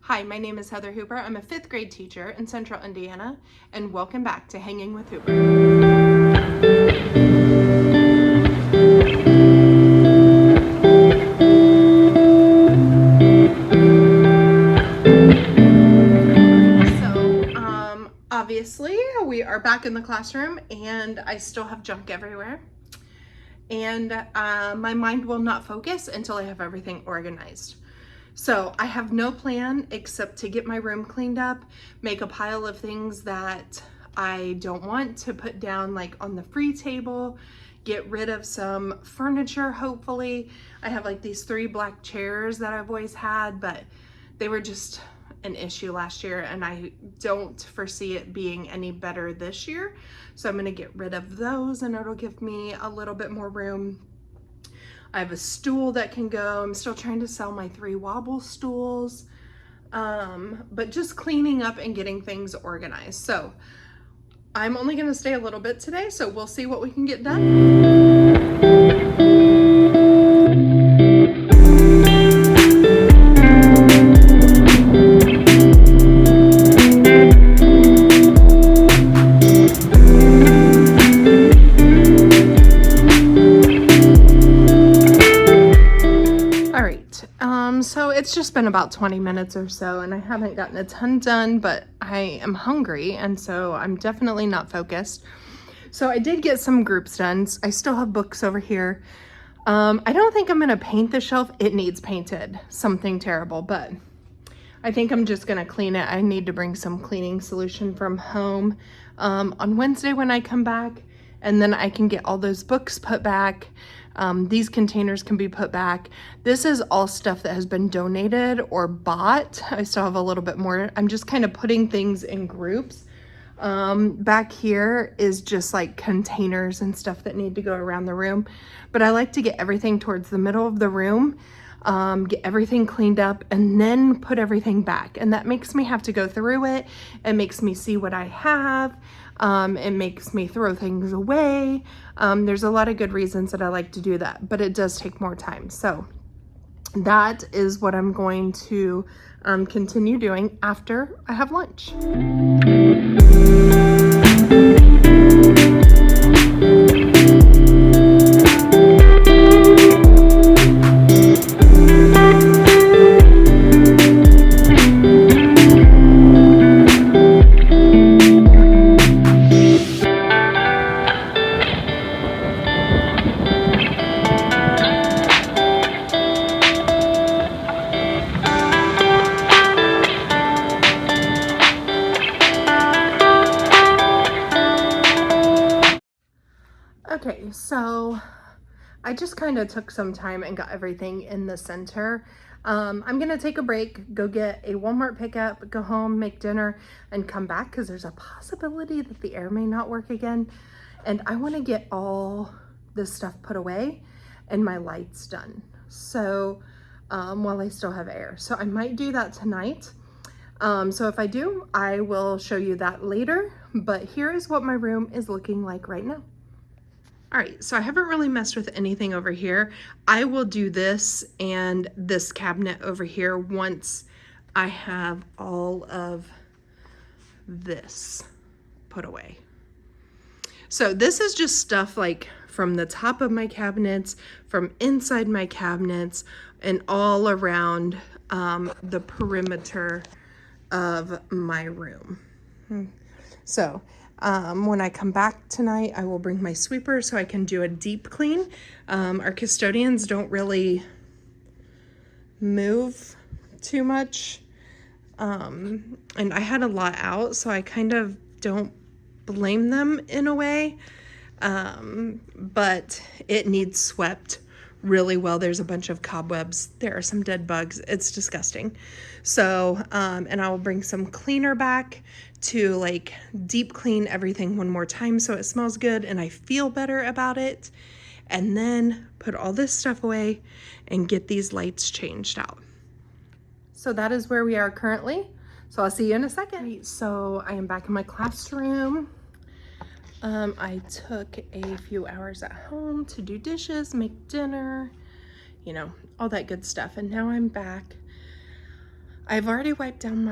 Hi, my name is Heather Hooper. I'm a 5th grade teacher in Central Indiana, and welcome back to Hanging with Hooper. So, obviously, we are back in the classroom, and I still have junk everywhere. And my mind will not focus until I have everything organized. So I have no plan except to get my room cleaned up, make a pile of things that I don't want to put down like on the free table, get rid of some furniture hopefully. I have like these 3 black chairs that I've always had, but they were just an issue last year and I don't foresee it being any better this year. So I'm gonna get rid of those and it'll give me a little bit more room. I have a stool that can go. I'm still trying to sell my 3 wobble stools, but just cleaning up and getting things organized. So I'm only gonna stay a little bit today, so we'll see what we can get done. So it's just been about 20 minutes or so and I haven't gotten a ton done, but I am hungry and so I'm definitely not focused. So I did get some groups done. I still have books over here. I don't think I'm gonna paint the shelf. It needs painted, something terrible, but I think I'm just gonna clean it. I need to bring some cleaning solution from home on Wednesday when I come back, and then I can get all those books put back. These containers can be put back. This is all stuff that has been donated or bought. I still have a little bit more. I'm just kind of putting things in groups. Back here is just like containers and stuff that need to go around the room. But I like to get everything towards the middle of the room, get everything cleaned up and then put everything back. And that makes me have to go through it. It makes me see what I have. It makes me throw things away. There's a lot of good reasons that I like to do that, but it does take more time. So that is what I'm going to continue doing after I have lunch. Okay, so I just kind of took some time and got everything in the center. I'm gonna take a break, go get a Walmart pickup, go home, make dinner, and come back because there's a possibility that the air may not work again. And I wanna get all this stuff put away and my lights done. So while I still have air. So I might do that tonight. So if I do, I will show you that later. But here is what my room is looking like right now. All right, so I haven't really messed with anything over here. I will do this and this cabinet over here once I have all of this put away. So this is just stuff like from the top of my cabinets, from inside my cabinets, and all around the perimeter of my room. So when I come back tonight, I will bring my sweeper so I can do a deep clean. Our custodians don't really move too much. And I had a lot out, so I kind of don't blame them in a way. But it needs swept really well. There's a bunch of cobwebs. There are some dead bugs. It's disgusting. So, and I will bring some cleaner back to like deep clean everything one more time so it smells good and I feel better about it. And then put all this stuff away and get these lights changed out. So that is where we are currently. So I'll see you in a second. Right, so I am back in my classroom. I took a few hours at home to do dishes, make dinner, you know, all that good stuff. And now I'm back. I've already wiped down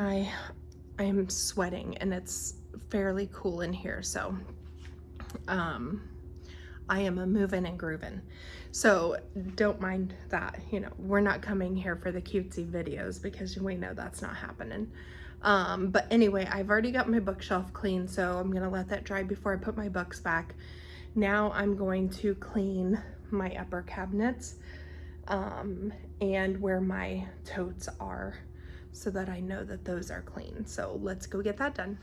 I'm sweating and it's fairly cool in here, so I am a moving and grooving. So don't mind that, you know, we're not coming here for the cutesy videos because we know that's not happening. But anyway, I've already got my bookshelf clean, so I'm gonna let that dry before I put my books back. Now I'm going to clean my upper cabinets and where my totes are so that I know that those are clean. So let's go get that done.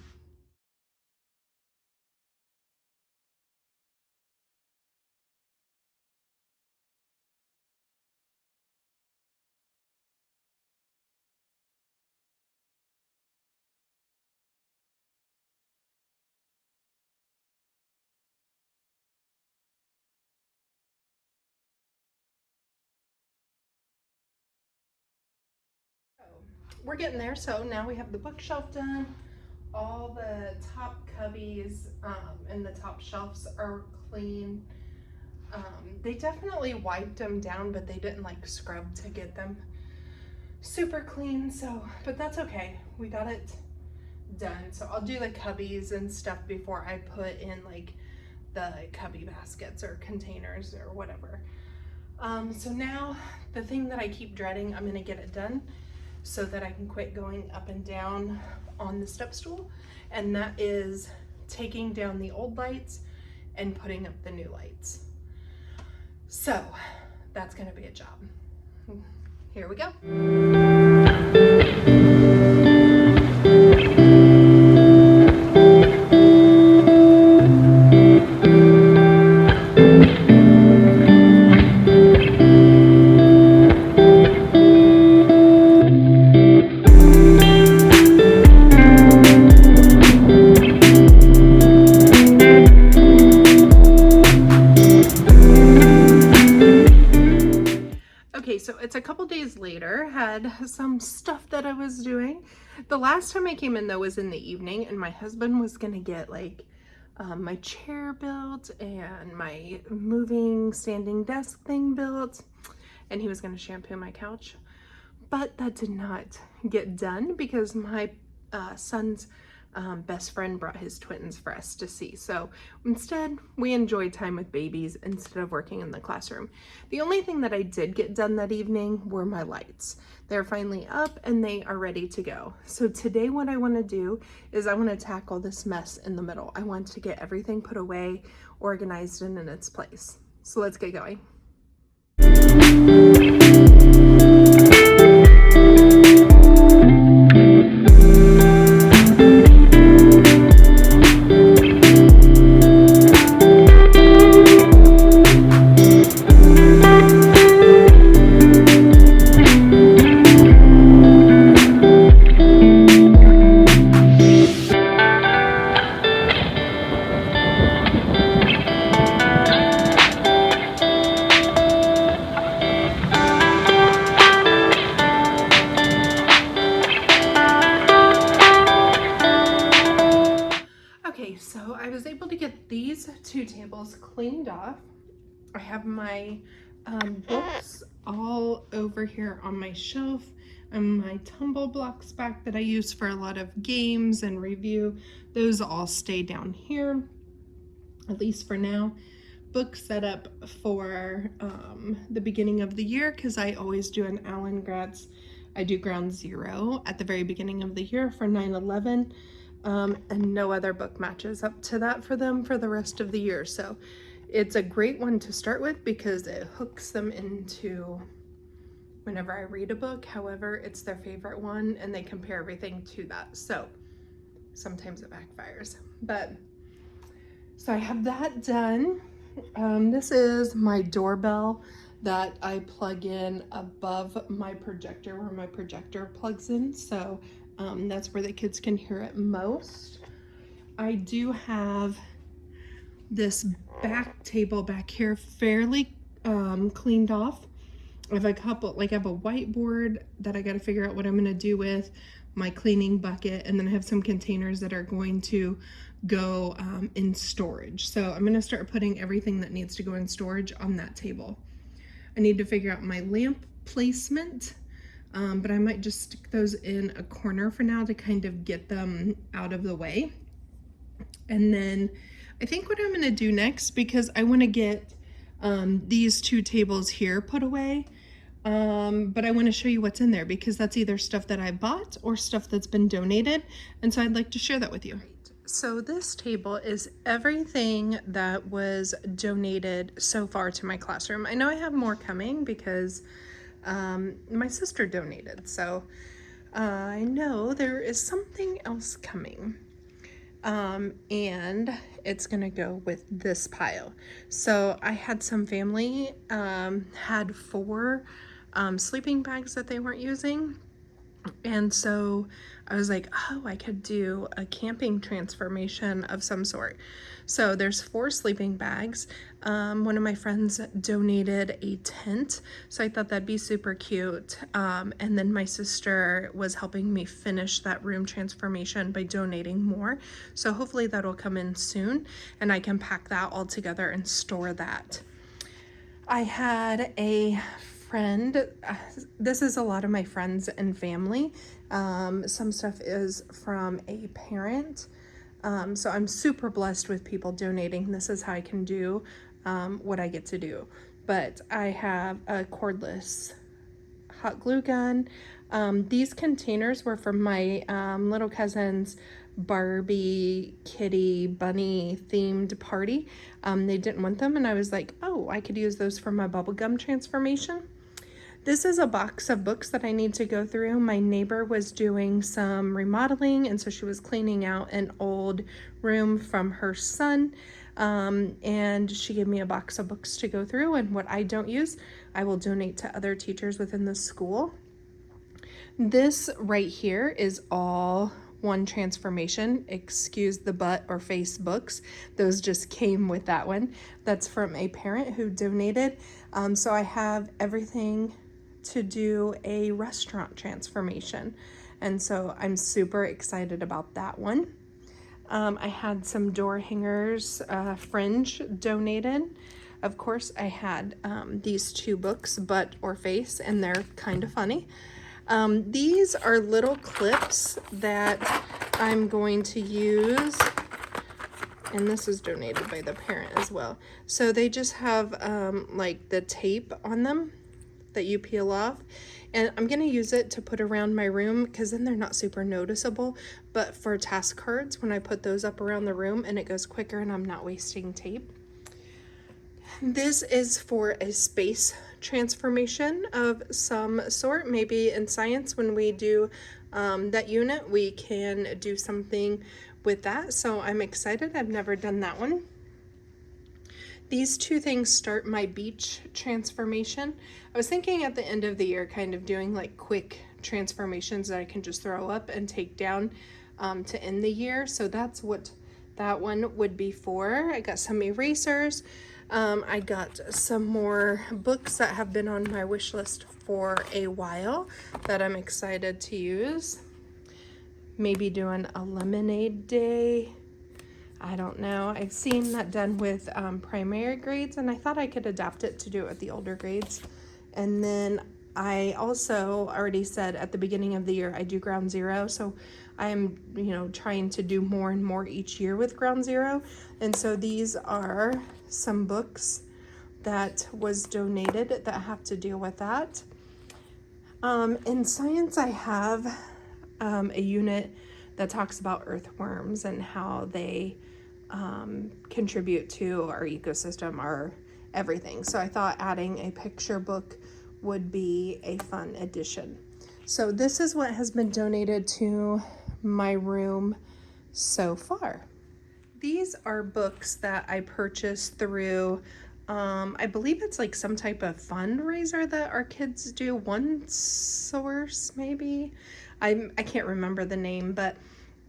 We're getting there. So now we have the bookshelf done. All the top cubbies and the top shelves are clean. They definitely wiped them down, but they didn't like scrub to get them super clean. So, but that's okay. We got it done. So I'll do the cubbies and stuff before I put in like the cubby baskets or containers or whatever. So now the thing that I keep dreading, I'm gonna get it done so that I can quit going up and down on the step stool, and that is taking down the old lights and putting up the new lights. So that's gonna be a job. Here we go. So it's a couple days later, had some stuff that I was doing. The last time I came in though was in the evening, and my husband was gonna get like my chair built and my moving standing desk thing built, and he was gonna shampoo my couch. But that did not get done because my son's best friend brought his twins for us to see. So instead, we enjoyed time with babies instead of working in the classroom. The only thing that I did get done that evening were my lights. They're finally up and they are ready to go. So today what I want to do is I want to tackle this mess in the middle. I want to get everything put away, organized, and in its place. So let's get going. Okay, so I was able to get these two tables cleaned off. I have my books all over here on my shelf, and my tumble blocks back that I use for a lot of games and review. Those all stay down here, at least for now. Books set up for the beginning of the year because I always do an Allen Gratz. I do Ground Zero at the very beginning of the year for 9/11. And no other book matches up to that for them for the rest of the year. So it's a great one to start with because it hooks them into whenever I read a book. However, it's their favorite one and they compare everything to that. So sometimes it backfires. But so I have that done. This is my doorbell that I plug in above my projector where my projector plugs in. So that's where the kids can hear it most. I do have this back table back here fairly cleaned off. I have a couple, like I have a whiteboard that I got to figure out what I'm going to do with, my cleaning bucket, and then I have some containers that are going to go in storage. So I'm going to start putting everything that needs to go in storage on that table. I need to figure out my lamp placement. but I might just stick those in a corner for now to kind of get them out of the way. And then I think what I'm gonna do next, because I wanna get these two tables here put away, but I wanna show you what's in there because that's either stuff that I bought or stuff that's been donated. And so I'd like to share that with you. So this table is everything that was donated so far to my classroom. I know I have more coming because my sister donated. So I know there is something else coming. And it's gonna go with this pile. So I had some family had 4 sleeping bags that they weren't using, and so I was like, oh, I could do a camping transformation of some sort. So there's 4 sleeping bags. One of my friends donated a tent, so I thought that'd be super cute. And then my sister was helping me finish that room transformation by donating more. So hopefully that'll come in soon and I can pack that all together and store that. I had a friend, this is a lot of my friends and family. Some stuff is from a parent. So I'm super blessed with people donating. This is how I can do what I get to do. But I have a cordless hot glue gun. These containers were from my little cousin's Barbie, kitty, bunny themed party. They didn't want them and I was like, oh, I could use those for my bubblegum transformation. This is a box of books that I need to go through. My neighbor was doing some remodeling and so she was cleaning out an old room from her son. And she gave me a box of books to go through, and what I don't use, I will donate to other teachers within the school. This right here is all one transformation. Excuse the butt or face books. Those just came with that one. That's from a parent who donated. So I have everything to do a restaurant transformation. And so I'm super excited about that one. I had some door hangers, Fringe donated. Of course, I had these 2 books, Butt or Face, and they're kind of funny. These are little clips that I'm going to use, and this is donated by the parent as well. So they just have like the tape on them that you peel off, and I'm gonna use it to put around my room because then they're not super noticeable, but for task cards, when I put those up around the room, and it goes quicker and I'm not wasting tape. This is for a space transformation of some sort. Maybe in science when we do that unit, we can do something with that. So I'm excited. I've never done that one. These 2 things start my beach transformation. I was thinking at the end of the year kind of doing like quick transformations that I can just throw up and take down to end the year. So that's what that one would be for. I got some erasers. I got some more books that have been on my wish list for a while that I'm excited to use. Maybe doing a lemonade day. I don't know. I've seen that done with primary grades, and I thought I could adapt it to do it with the older grades. And then I also already said at the beginning of the year I do Ground Zero, so I'm trying to do more and more each year with Ground Zero. And so these are some books that was donated that have to deal with that. In science, I have a unit that talks about earthworms and how they contribute to our ecosystem, our everything. So I thought adding a picture book would be a fun addition. So this is what has been donated to my room so far. These are books that I purchased through, I believe it's like some type of fundraiser that our kids do, One Source maybe. I can't remember the name, but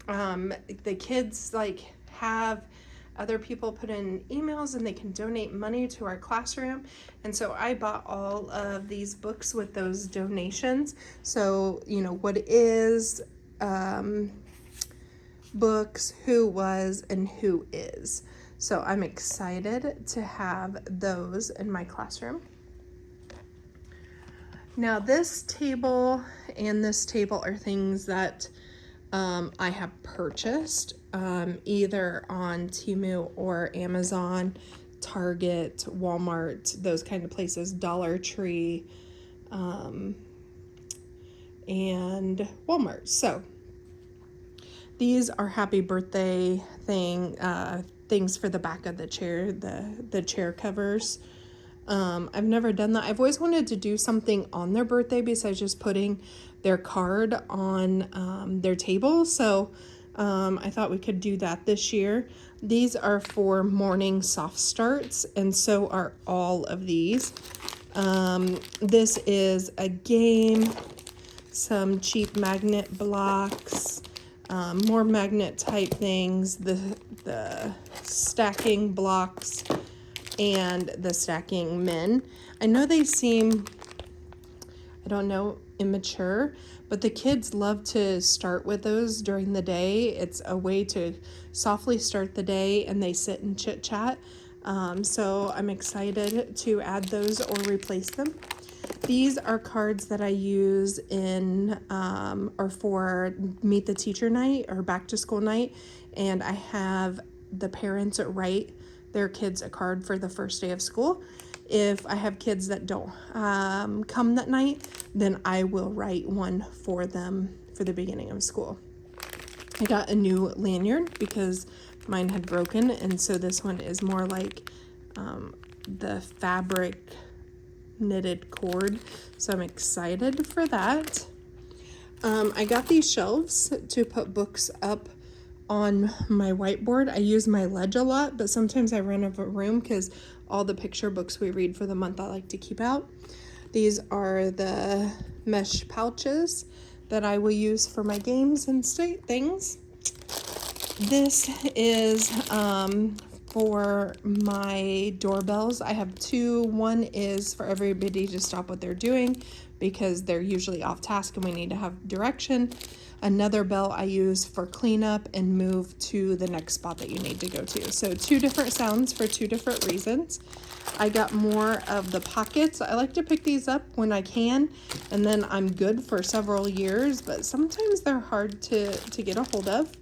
the kids like have other people put in emails and they can donate money to our classroom. And so I bought all of these books with those donations. So, what is, books, who was, and who is. So I'm excited to have those in my classroom. Now this table and this table are things that I have purchased either on Temu or Amazon, Target, Walmart, those kind of places, Dollar Tree, and Walmart. So these are happy birthday things for the back of the chair, the chair covers. I've never done that. I've always wanted to do something on their birthday besides just putting their card on their table. So I thought we could do that this year. These are for morning soft starts, and so are all of these. This is a game, some cheap magnet blocks, more magnet type things, the stacking blocks, and the stacking men. I know they seem, I don't know, immature, but the kids love to start with those during the day. It's a way to softly start the day, and they sit and chit chat. So I'm excited to add those or replace them. These are cards that I use in or for Meet the Teacher night or back to school night, and I have the parents write their kids a card for the first day of school. If I have kids that don't come that night, then I will write one for them for the beginning of school. I got a new lanyard because mine had broken, and so this one is more like the fabric knitted cord, so I'm excited for that. I got these shelves to put books up on my whiteboard. I use my ledge a lot, but sometimes I run out of room because all the picture books we read for the month I like to keep out. These are the mesh pouches that I will use for my games and state things. This is for my doorbells. I have two. One is for everybody to stop what they're doing because they're usually off task and we need to have direction. Another bell I use for cleanup and move to the next spot that you need to go to. So two different sounds for two different reasons. I got more of the pockets. I like to pick these up when I can, and then I'm good for several years, but sometimes they're hard to get a hold of.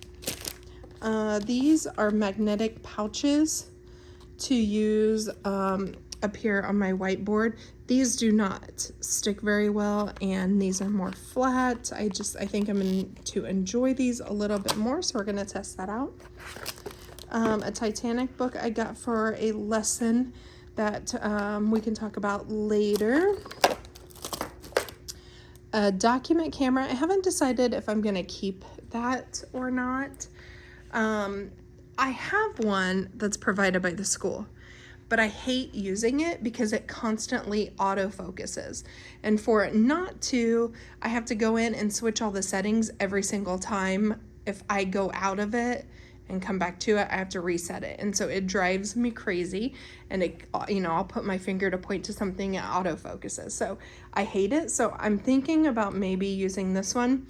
These are magnetic pouches to use up here on my whiteboard. These do not stick very well, and these are more flat. I think I'm going to enjoy these a little bit more, so we're going to test that out. A Titanic book I got for a lesson that we can talk about later. A document camera. I haven't decided if I'm going to keep that or not. I have one that's provided by the school, but I hate using it because it constantly autofocuses. And for it not to, I have to go in and switch all the settings every single time. If I go out of it and come back to it, I have to reset it. And so it drives me crazy. And it, I'll put my finger to point to something, it autofocuses. So I hate it. So I'm thinking about maybe using this one.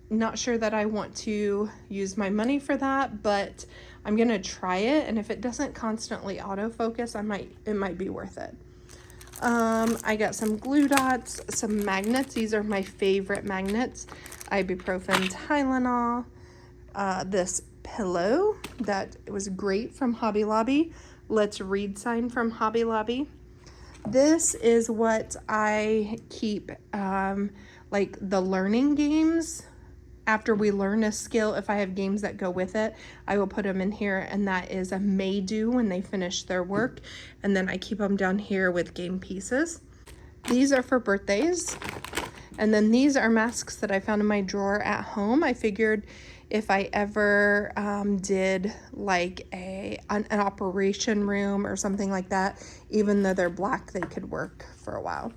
Not sure that I want to use my money for that, but I'm gonna try it, and if it doesn't constantly autofocus, it might be worth it. I got some glue dots, some magnets. These are my favorite magnets. Ibuprofen, Tylenol, this pillow that was great from Hobby Lobby. Let's Read sign from Hobby Lobby. This is what I keep, like the learning games. After we learn a skill, if I have games that go with it, I will put them in here, and that is a may do when they finish their work. And then I keep them down here with game pieces. These are for birthdays. And then these are masks that I found in my drawer at home. I figured if I ever did like an operation room or something like that, even though they're black, they could work for a while.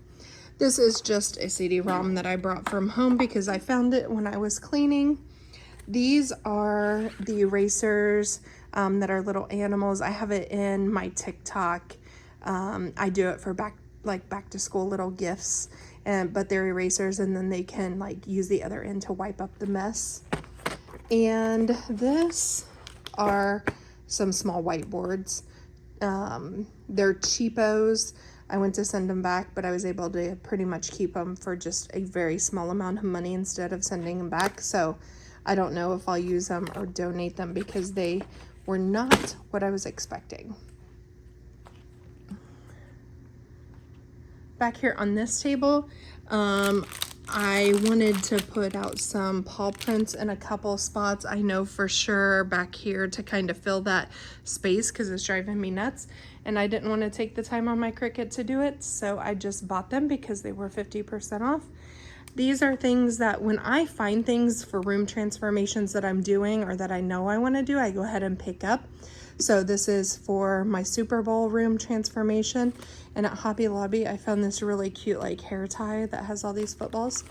This is just a CD-ROM that I brought from home because I found it when I was cleaning. These are the erasers that are little animals. I have it in my TikTok. I do it for back to school little gifts, but they're erasers, and then they can like use the other end to wipe up the mess. And this are some small whiteboards. They're cheapos. I went to send them back, but I was able to pretty much keep them for just a very small amount of money instead of sending them back. So I don't know if I'll use them or donate them because they were not what I was expecting. Back here on this table, I wanted to put out some paw prints in a couple spots. I know for sure back here to kind of fill that space because it's driving me nuts. And I didn't want to take the time on my Cricut to do it, so I just bought them because they were 50% off. These are things that when I find things for room transformations that I'm doing or that I know I want to do, I go ahead and pick up. So this is for my Super Bowl room transformation. And at Hobby Lobby, I found this really cute like hair tie that has all these footballs.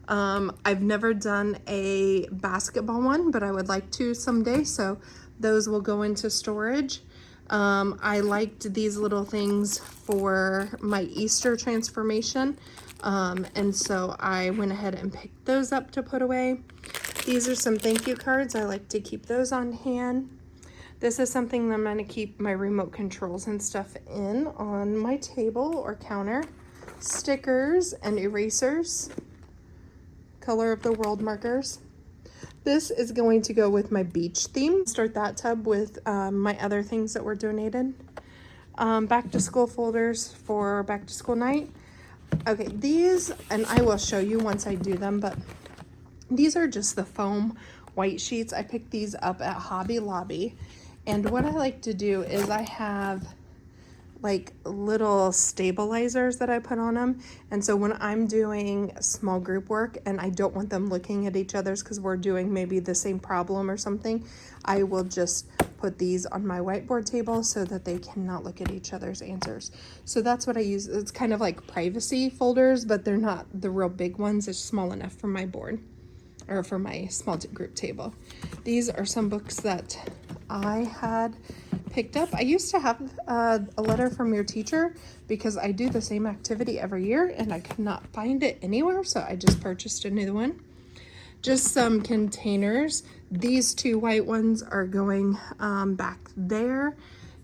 I've never done a basketball one, but I would like to someday. So those will go into storage. I liked these little things for my Easter transformation. And so I went ahead and picked those up to put away. These are some thank you cards. I like to keep those on hand. This is something that I'm going to keep my remote controls and stuff in on my table or counter. Stickers and erasers. Color of the world markers. This is going to go with my beach theme. Start that tub with my other things that were donated. Back to school folders for back to school night. Okay, these, and I will show you once I do them, but these are just the foam white sheets. I picked these up at Hobby Lobby. And what I like to do is I have like little stabilizers that I put on them. And so when I'm doing small group work and I don't want them looking at each other's because we're doing maybe the same problem or something, I will just put these on my whiteboard table so that they cannot look at each other's answers. So that's what I use. It's kind of like privacy folders, but they're not the real big ones. It's small enough for my board or for my small group table. These are some books that I had picked up. I used to have a letter from your teacher because I do the same activity every year and I could not find it anywhere, so I just purchased a new one. Just some containers. These two white ones are going back there.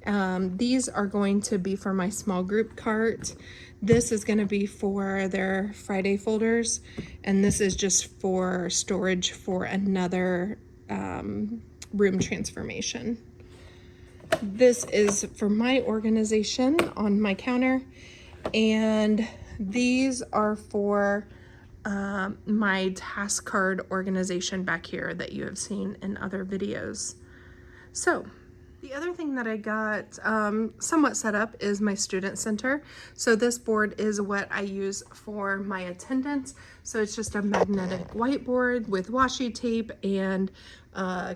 These are going to be for my small group cart. This is going to be for their Friday folders, and this is just for storage for another room transformation. This is for my organization on my counter, and these are for my task card organization back here that you have seen in other videos. So the other thing that I got somewhat set up is my student center. So this board is what I use for my attendance. So it's just a magnetic whiteboard with washi tape and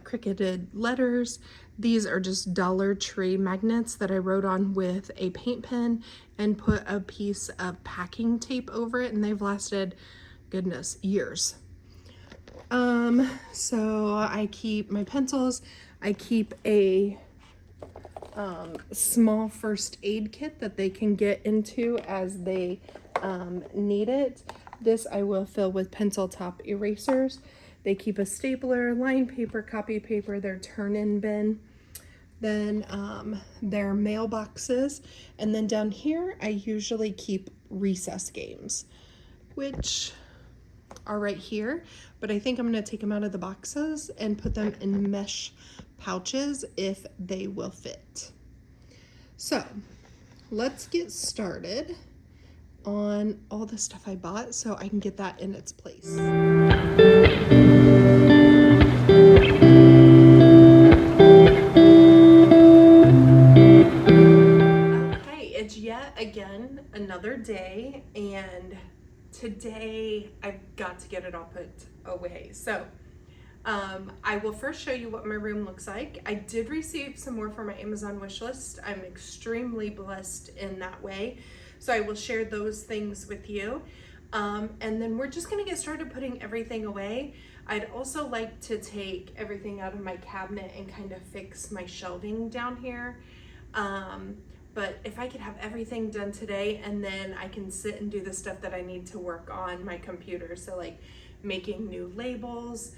cricketed letters. These are just Dollar Tree magnets that I wrote on with a paint pen and put a piece of packing tape over it, and they've lasted, goodness, years. So I keep my pencils. I keep a small first aid kit that they can get into as they need it. This I will fill with pencil top erasers. They keep a stapler, line paper, copy paper, their turn-in bin, then their mailboxes, and then down here I usually keep recess games, which are right here, but I think I'm going to take them out of the boxes and put them in mesh pouches if they will fit. So let's get started on all the stuff I bought so I can get that in its place. Okay, it's yet again another day, and today I've got to get it all put away. So I will first show you what my room looks like. I did receive some more from my Amazon wish list. I'm extremely blessed in that way. So I will share those things with you. And then we're just gonna get started putting everything away. I'd also like to take everything out of my cabinet and kind of fix my shelving down here. But if I could have everything done today, and then I can sit and do the stuff that I need to work on my computer. So like making new labels,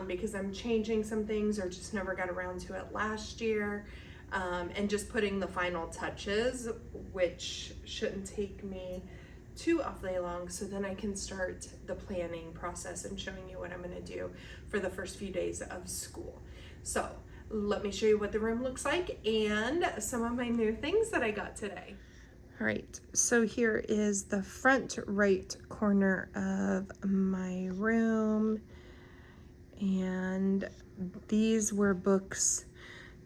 because I'm changing some things or just never got around to it last year. and just putting the final touches, which shouldn't take me too awfully long, so then I can start the planning process and showing you what I'm going to do for the first few days of school. So let me show you what the room looks like and some of my new things that I got today. All right, so here is the front right corner of my room, and these were books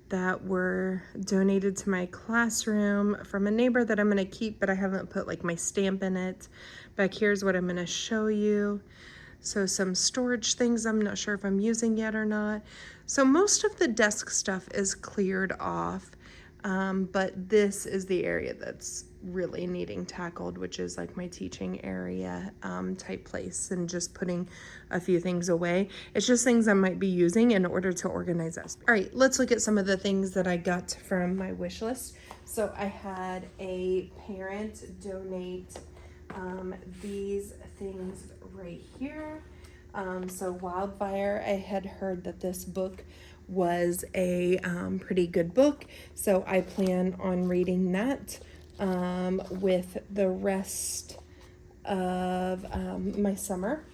that were donated to my classroom from a neighbor that I'm gonna keep, but I haven't put like my stamp in it. Back here's what I'm gonna show you. So some storage things I'm not sure if I'm using yet or not. So most of the desk stuff is cleared off, but this is the area that's really needing tackled, which is like my teaching area type place, and just putting a few things away. It's just things I might be using in order to organize us. All right, let's look at some of the things that I got from my wish list. So I had a parent donate these things right here. So Wildfire, I had heard that this book was a pretty good book, so I plan on reading that with the rest of my summer.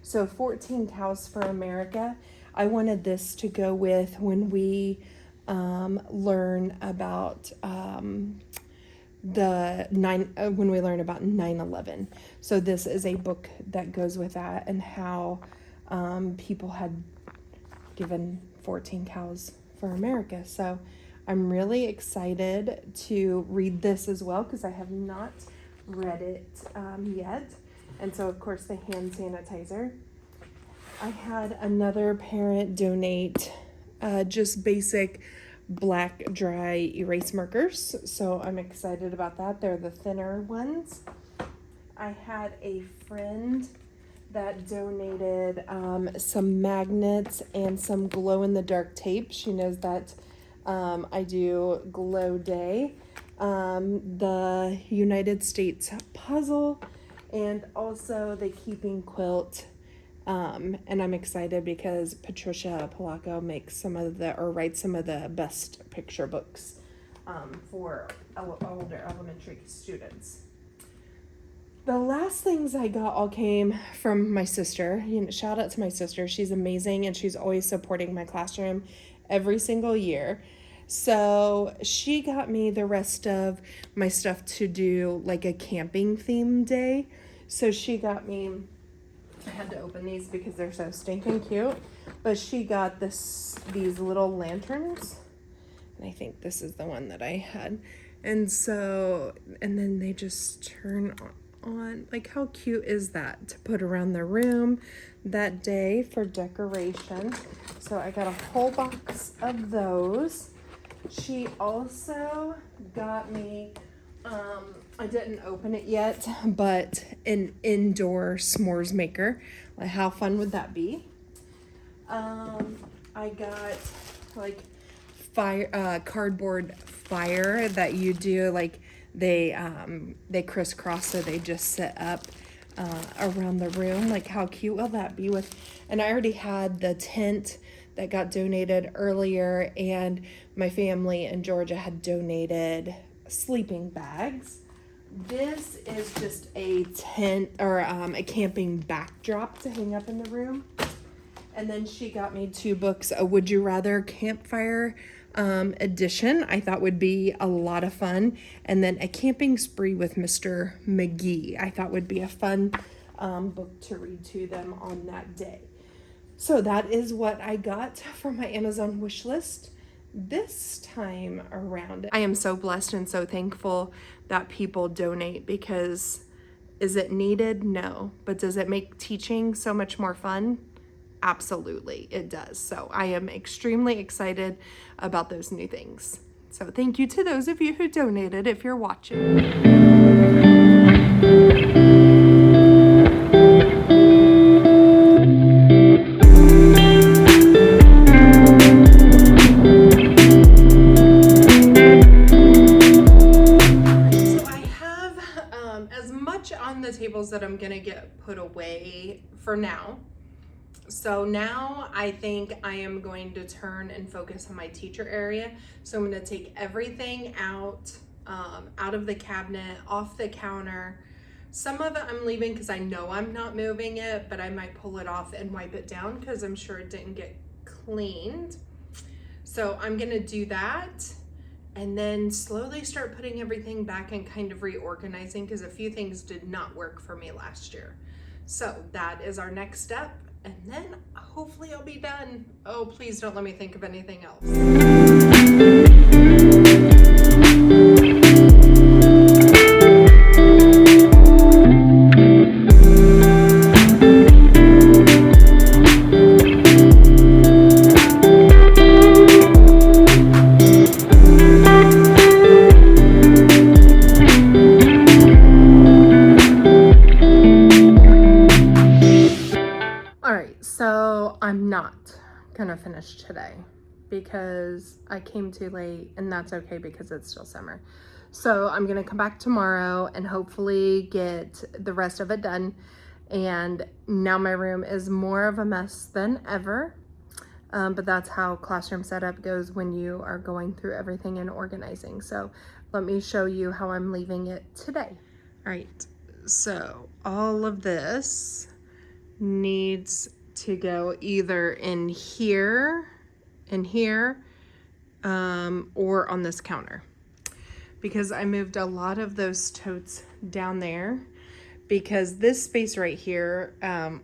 So 14 Cows for America. I wanted this to go with when we learn about when we learn about 9/11. So this is a book that goes with that, and how people had given 14 cows for America. So I'm really excited to read this as well, because I have not read it yet. And so of course the hand sanitizer. I had another parent donate just basic black dry erase markers, so I'm excited about that. They're the thinner ones. I had a friend that donated some magnets and some glow-in-the-dark tape. She knows that I do glow day, the United States puzzle, and also the keeping quilt. And I'm excited because Patricia Palaco writes some of the best picture books for older elementary students. The last things I got all came from my sister. Shout out to my sister. She's amazing, and she's always supporting my classroom every single year. So she got me the rest of my stuff to do like a camping theme day. So she got me, I had to open these because they're so stinking cute, but she got these little lanterns, and I think this is the one that I had. And then they just turn on. Like, how cute is that to put around the room that day for decoration? So I got a whole box of those. She also got me, I didn't open it yet, but an indoor s'mores maker. Like, how fun would that be? I got like cardboard fire that you do, like they crisscross, so they just sit up around the room. Like, how cute will that be? And I already had the tent that got donated earlier, and my family in Georgia had donated sleeping bags. This is just a tent or a camping backdrop to hang up in the room. And then she got me 2 books, a Would You Rather campfire edition, I thought would be a lot of fun, and then a camping spree with Mr. McGee, I thought would be a fun book to read to them on that day. So that is what I got from my Amazon wish list this time around. I am so blessed and so thankful that people donate, because is it needed? No. But does it make teaching so much more fun? Absolutely, it does. So I am extremely excited about those new things. So thank you to those of you who donated if you're watching. That I'm gonna get put away for now. So now I think I am going to turn and focus on my teacher area. So I'm going to take everything out, out of the cabinet, off the counter. Some of it I'm leaving because I know I'm not moving it, but I might pull it off and wipe it down because I'm sure it didn't get cleaned. So I'm going to do that and then slowly start putting everything back and kind of reorganizing because a few things did not work for me last year. So that is our next step. And then hopefully I'll be done. Oh, please don't let me think of anything else. I'm not gonna finish today because I came too late, and that's okay because it's still summer. So I'm gonna come back tomorrow and hopefully get the rest of it done. And now my room is more of a mess than ever, but that's how classroom setup goes when you are going through everything and organizing. So let me show you how I'm leaving it today. All right, so all of this needs to go either in here, or on this counter, because I moved a lot of those totes down there because this space right here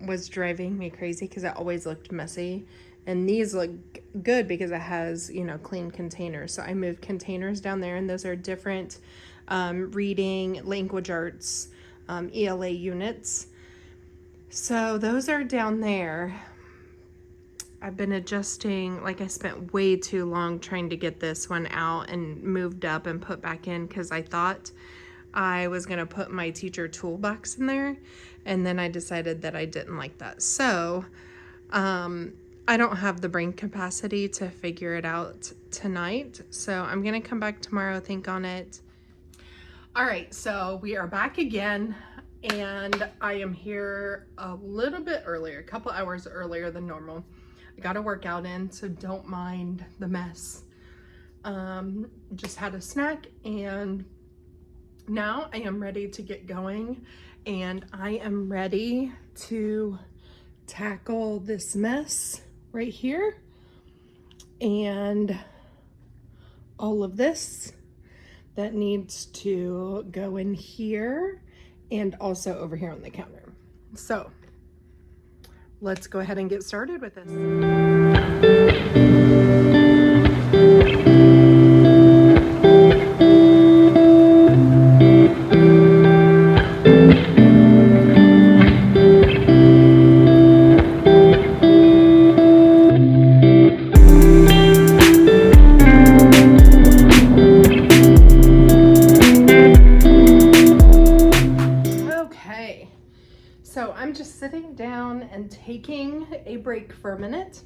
was driving me crazy because it always looked messy, and these look good because it has, you know, clean containers. So I moved containers down there, and those are different reading, language arts, ELA units. So those are down there. I've been adjusting, like I spent way too long trying to get this one out and moved up and put back in because I thought I was gonna put my teacher toolbox in there, and then I decided that I didn't like that. So I don't have the brain capacity to figure it out tonight. So I'm gonna come back tomorrow, think on it. All right, so we are back again. And I am here a little bit earlier, a couple hours earlier than normal. I got a workout in, so don't mind the mess. Just had a snack, and now I am ready to get going, and I am ready to tackle this mess right here and all of this that needs to go in here and also over here on the counter. So let's go ahead and get started with this. So I'm just sitting down and taking a break for a minute.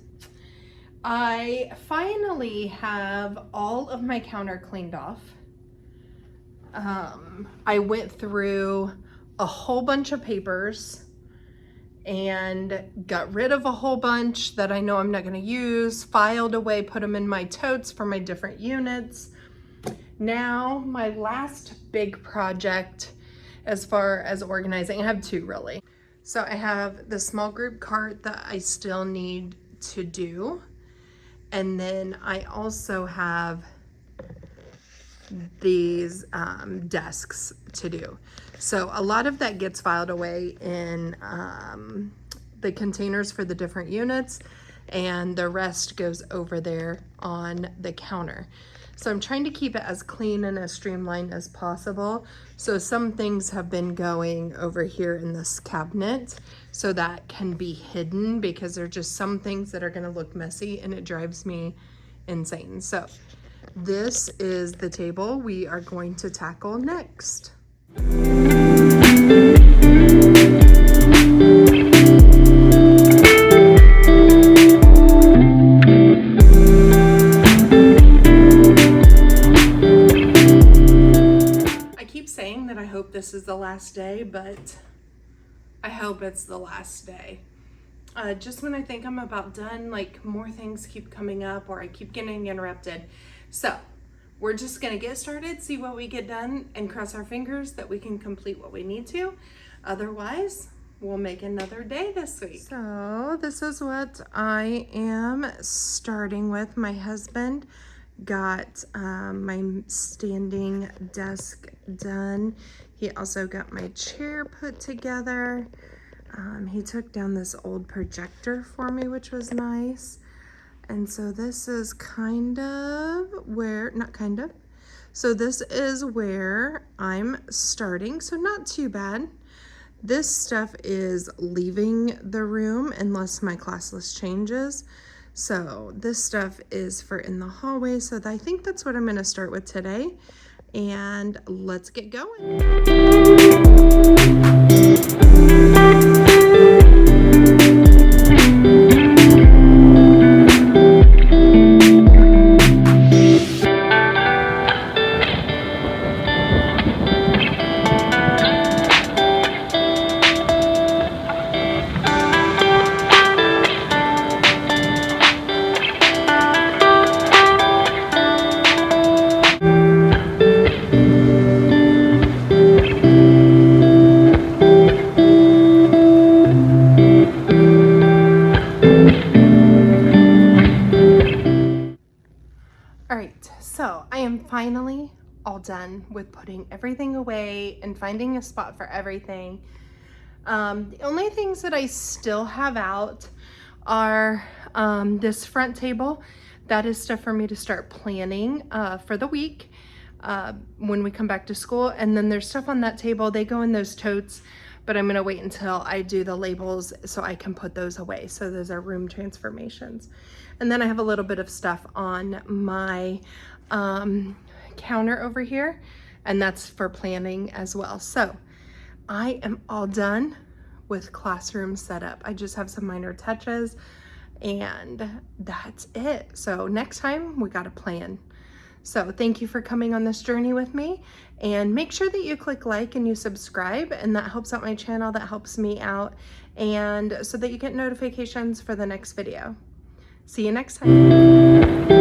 I finally have all of my counter cleaned off. I went through a whole bunch of papers and got rid of a whole bunch that I know I'm not going to use, filed away, put them in my totes for my different units. Now my last big project as far as organizing, I have two really. So I have the small group cart that I still need to do. And then I also have these desks to do. So a lot of that gets filed away in the containers for the different units, and the rest goes over there on the counter. So I'm trying to keep it as clean and as streamlined as possible. So some things have been going over here in this cabinet so that can be hidden, because there are just some things that are gonna look messy and it drives me insane. So this is the table we are going to tackle next. That I hope this is the last day, but I hope it's the last day. just when I think I'm about done, like more things keep coming up or I keep getting interrupted. So we're just gonna get started, see what we get done, and cross our fingers that we can complete what we need to. Otherwise, we'll make another day this week. So this is what I am starting with. My husband got my standing desk done. He also got my chair put together. He took down this old projector for me, which was nice. And so this is kind of where, not kind of, so this is where I'm starting. So not too bad. This stuff is leaving the room unless my class list changes. So this stuff is for in the hallway. So I think that's what I'm going to start with today. And let's get going. So I am finally all done with putting everything away and finding a spot for everything. The only things that I still have out are this front table. That is stuff for me to start planning for the week when we come back to school. And then there's stuff on that table. They go in those totes, but I'm gonna wait until I do the labels so I can put those away. So those are room transformations. And then I have a little bit of stuff on my counter over here, and that's for planning as well. So I am all done with classroom setup. I just have some minor touches and that's it. So next time we got a plan. So thank you for coming on this journey with me, and make sure that you click like and you subscribe, and that helps out my channel, that helps me out, and so that you get notifications for the next video. See you next time.